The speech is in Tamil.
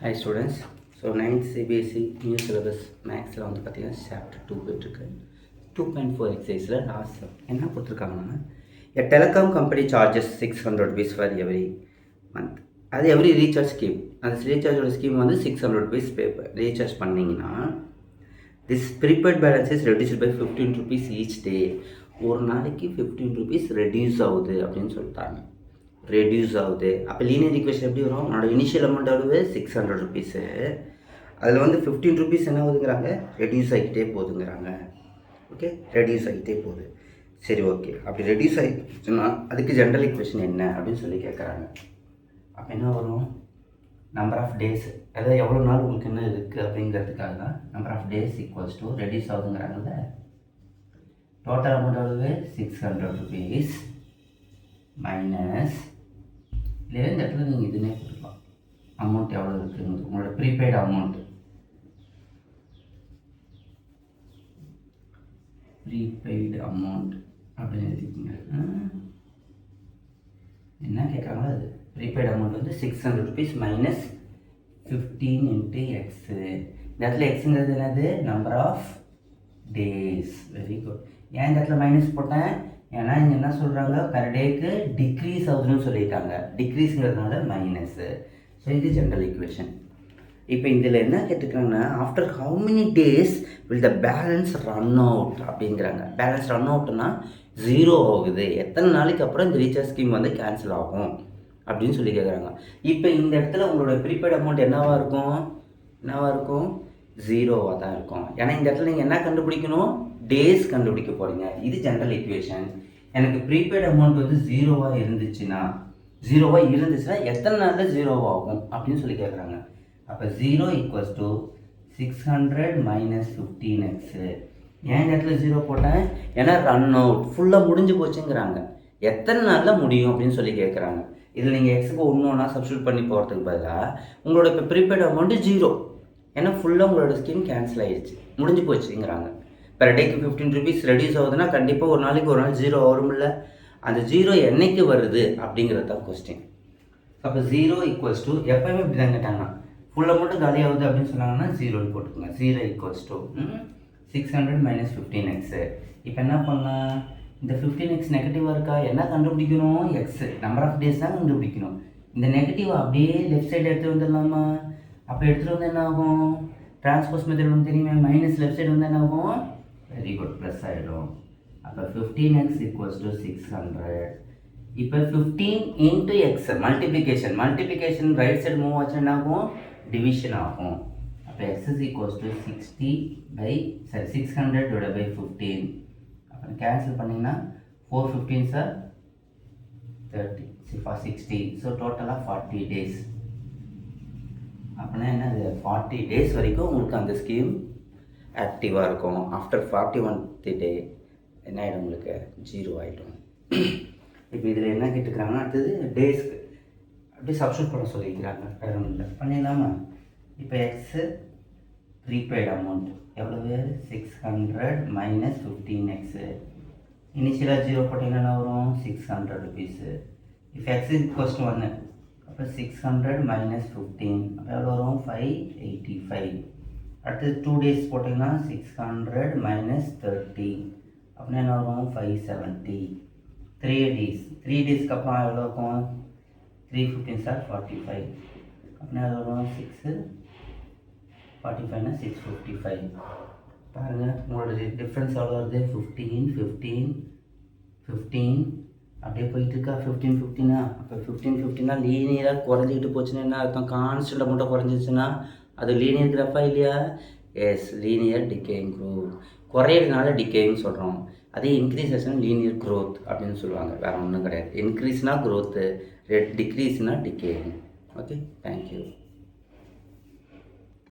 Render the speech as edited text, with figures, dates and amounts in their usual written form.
Hi students. So 9th CBSE new syllabus மேக்ஸில் வந்து பார்த்தீங்கன்னா சாப்டர் 2 போயிட்டுருக்கு. 2.4 எக்ஸசைஸில் லாஸ்ட் என்ன கொடுத்துருக்காங்கன்னா a telecom company charges 600 rupees for every month. அது எவ்ரி ரீசார்ஜ் ஸ்கீம், அந்த ரீசார்ஜோட ஸ்கீம் வந்து 600 rupees ரீசார்ஜ் பண்ணிங்கன்னா this prepaid balance is reduced by 15 rupees each day. ஒரு நாளைக்கு 15 rupees ரெடியூஸ் ஆகுது அப்படின்னு சொல்லிட்டாங்க. ரெடியூஸ் ஆகுது. அப்போ லீனியர் ஈக்குவேஷன் எப்படி வரும்? என்னோட இனிஷியல் அமௌண்ட் ஆகுது 600 rupees. அதில் வந்து 15 rupees என்ன ஆகுதுங்கிறாங்க, ரெடியூஸ் ஆகிக்கிட்டே போகுதுங்கிறாங்க. ஓகே, ரெடியூஸ் ஆகிட்டே போகுது. சரி, ஓகே. அப்படி ரெடியூஸ் ஆகிடுச்சுன்னா அதுக்கு ஜென்ரல் ஈக்குவேஷன் என்ன அப்படின்னு சொல்லி கேட்குறாங்க. அப்போ என்ன வரும்? நம்பர் ஆஃப் டேஸ், அதாவது எவ்வளோ நாள் உங்களுக்கு என்ன இருக்குது அப்படிங்கிறதுக்காக தான் number of days equals to reduce ஆகுதுங்கிறாங்கல்ல. டோட்டல் அமௌண்ட் ஆகுது 600 rupees மைனஸ் இல்லை இந்த இடத்துல நீங்கள் இதுனே கொடுக்கலாம், அமௌண்ட் எவ்வளோ இருக்குங்கிறது உங்களோட ப்ரீபெய்டு அமௌண்ட். ப்ரீபெய்டு அமௌண்ட் அப்படின்னு எழுதிக்கோங்க. என்ன கேட்குறாங்களோ அது ப்ரீபெய்டு அமௌண்ட் வந்து 600 rupees மைனஸ் 15 into எக்ஸு. இந்த இடத்துல எக்ஸுங்கிறது என்னது? Number of days. Very good. ஏன் இந்த இடத்துல மைனஸ் போட்டேன்? ஏன்னா இங்கே என்ன சொல்கிறாங்க, பர் டேக்கு டிக்ரீஸ் ஆகுதுன்னு சொல்லியிருக்காங்க. டிக்ரீஸுங்கிறதுனால மைனஸு. ஸோ இது ஜென்ரல் ஈக்குவேஷன். இப்போ இதில் என்ன கேட்டுக்கிறாங்கன்னா, after how many days will the balance run out அப்படிங்கிறாங்க. பேலன்ஸ் ரன் அவுட்னா 0 ஆகுது, எத்தனை நாளைக்கு அப்புறம் இந்த ரீசார்ஜ் ஸ்கீம் வந்து கேன்சல் ஆகும் அப்படின்னு சொல்லி கேட்குறாங்க. இப்போ இந்த இடத்துல உங்களோட ப்ரீபெய்ட் அமௌண்ட் என்னவாக இருக்கும்? 0வாக தான் இருக்கும். ஏன்னா இந்த இடத்துல நீங்கள் என்ன கண்டுபிடிக்கணும்? டேஸ் கண்டுபிடிக்க போகிறீங்க. இது ஜென்ரல் ஈக்குவேஷன். எனக்கு ப்ரீபெய்ட் அமௌண்ட் வந்து 0வாக இருந்துச்சுன்னா எத்தனை நாளில் 0 ஆகும் அப்படின்னு சொல்லி கேட்குறாங்க. அப்போ 0 ஈக்குவல்ஸ் டு 600 மைனஸ் 15x. ஏன் இந்த இடத்துல 0 போட்டேன்? ஏன்னா ரன் அவுட் ஃபுல்லாக முடிஞ்சு போச்சுங்கிறாங்க. எத்தனை நாளில் முடியும் அப்படின்னு சொல்லி கேட்குறாங்க. இதில் நீங்கள் எக்ஸுக்கு ஒன்றா சப்ஸ்டியூட் பண்ணி போகிறதுக்கு பதிலாக உங்களோட இப்போ ப்ரீபெய்ட் அமௌண்ட்டு 0, ஏன்னா ஃபுல்லாக உங்களோட ஸ்கீம் கேன்சல் ஆகிடுச்சு, முடிஞ்சு போச்சுங்கிறாங்க. பெர் டேக்கு 15 rupees ரெடியூஸ் ஆகுதுன்னா கண்டிப்பாக ஒரு நாளைக்கு ஒரு நாள் 0 வரும்ல. அந்த 0 என்னைக்கு வருது அப்படிங்கிறது தான் கொஸ்டின். அப்போ 0 ஈக்குவல்ஸ் டு எப்போயுமே இப்படி தான் கேட்டாங்கன்னா ஃபுல் அமௌண்ட்டு காலி ஆகுது அப்படின்னு சொன்னாங்கன்னா 0ன்னு போட்டுக்கோங்க. 0 ஈக்குவல்ஸ் டு 600 மைனஸ் 15x. இப்போ என்ன பண்ணலாம்? இந்த 15x நெகட்டிவாக இருக்கா? என்ன கண்டுபிடிக்கணும்? எக்ஸு, நம்பர் ஆஃப் டேஸ் தான் கண்டுபிடிக்கணும். இந்த நெகட்டிவ் அப்படியே லெஃப்ட் சைடு எடுத்து வந்துடலாமா? அப்போ எடுத்துகிட்டு வந்து என்ன ஆகும்? டிரான்ஸ்போஸ் மெத்தட் வந்து தெரியுமே, மைனஸ் லெஃப்ட் சைடு வந்து என்ன ஆகும்? வெரி குட், ப்ளஸ் ஆகிடும். அப்போ 15x ஈக்குவல்ஸ் டு 600. இப்போ 15 into X multiplication right side move ஆச்சு என்ன ஆகும்? டிவிஷன் ஆகும். அப்போ X is equals to 600 divide by 15. அப்புறம் கேன்சல் பண்ணிங்கன்னா 4 15s are 30 for 60. ஸோ டோட்டலாக 40 days. அப்படின்னா என்ன? 40 days வரைக்கும் உங்களுக்கு அந்த ஸ்கீம் ஆக்டிவாக இருக்கும். ஆஃப்டர் 41th day என்ன ஆகிடும்? உங்களுக்கு 0 ஆகிடும். இப்போ இதில் என்ன கேட்டுக்கிறாங்கன்னா, அடுத்தது டேஸ்க்கு அப்படியே சப்ஸ்டியூட் பண்ண சொல்லியிருக்கிறாங்க. வேறு ஒன்றும் பண்ணிடலாமா? இப்போ எக்ஸு ப்ரீபெய்ட் அமௌண்ட் எவ்வளவு? 600 மைனஸ் 15x. இனிஷியலாக 0 போட்டிங்கன்னா வரும் 600 rupees. இப்போ எக்ஸ் ஈக்குவல்ஸ் டு 1, அப்போ 600 மைனஸ் 15 அப்போ எவ்வளோ வரும்? 585. அடுத்தது 2 days போட்டிங்கன்னா 600 மைனஸ் 30 அப்படின்னா என்ன வரும்? 570. 3 daysக்கு அப்புறம் எவ்வளோ இருக்கும்? 3 15s are 45 அப்படின்னா எவ்வளோ வரும்? 645னா 655. பாருங்கள் உங்களோட டிஃப்ரென்ஸ் எவ்வளோ வருது? 15 அப்படியே போயிட்டு இருக்கா? 15 அப்போ 15 லீனியராக குறைஞ்சிக்கிட்டு போச்சுன்னா என்ன அர்த்தம்? கான்ஸ்டன்ட் அமௌண்ட்டாக குறைஞ்சிச்சுன்னா அது லீனியர் கிராஃபா இல்லையா? Yes, linear decaying group. குறையிறதுனால டிகேயிங் சொல்கிறோம். அதே இன்க்ரீஸஸ்னால் லீனியர் க்ரோத் அப்படின்னு சொல்லுவாங்க. வேறு ஒன்றும் கிடையாது. இன்க்ரீஸ்னால் க்ரோத்து, டிக்ரீஸ்னால் டிகேயிங். Okay, thank you.